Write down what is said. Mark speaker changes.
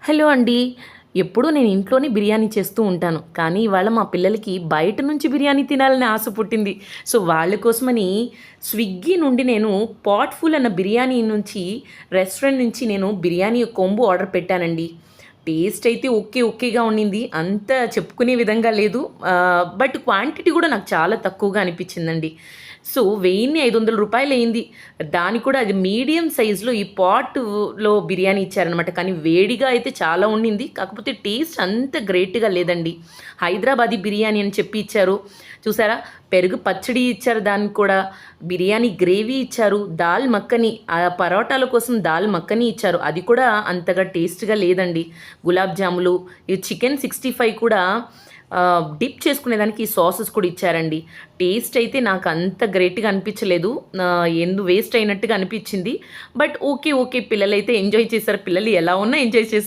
Speaker 1: Hello అండి. ఎప్పుడూ నేను ఇంట్లోనే బిర్యానీ చేస్తూ ఉంటాను. కానీ ఇవాళ మా పిల్లలకి బయట నుంచి బిర్యానీ తినాలని ఆశ పుట్టింది. సో, వాళ్ళ కోసమని స్విగ్గీ నుండి నేను పాట్‌ఫుల్ అన్న బిర్యానీ నుంచి రెస్టారెంట్ నుంచి నేను బిర్యానీ కొంబో ఆర్డర్ పెట్టానండి. టేస్ట్ అయితే ఓకే. ఓకేగా ఉండింది. అంత చెప్పుకునే విధంగా లేదు. బట్ క్వాంటిటీ కూడా నాకు చాలా తక్కువగా అనిపించిందండి. సో, రూ. 1500 దానికి కూడా అది మీడియం సైజ్‌లో ఈ పాటులో బిర్యానీ ఇచ్చారనమాట. కానీ వేడిగా అయితే చాలా ఉండింది. కాకపోతే టేస్ట్ అంత గ్రేట్‌గా లేదండి. హైదరాబాదీ బిర్యానీ అని చెప్పి ఇచ్చారు. చూసారా? పెరుగు పచ్చడి ఇచ్చారు దానికి కూడా. బిర్యానీ గ్రేవీ ఇచ్చారు. దాల్ మక్కని పరోటాల కోసం దాల్ మక్కని ఇచ్చారు. అది కూడా అంతగా టేస్ట్‌గా లేదండి. గులాబ్ జాములు, ఈ చికెన్ 65 కూడా డిప్ చేసుకునేదానికి సాసెస్ కూడా ఇచ్చారండి. టేస్ట్ అయితే నాకు అంత గ్రేట్‌గా అనిపించలేదు. వేస్ట్ అయినట్టుగా అనిపించింది. But okay. ఓకే. పిల్లలైతే ఎంజాయ్ చేశారు. పిల్లలు ఎలా ఉన్నా ఎంజాయ్ చేశారు.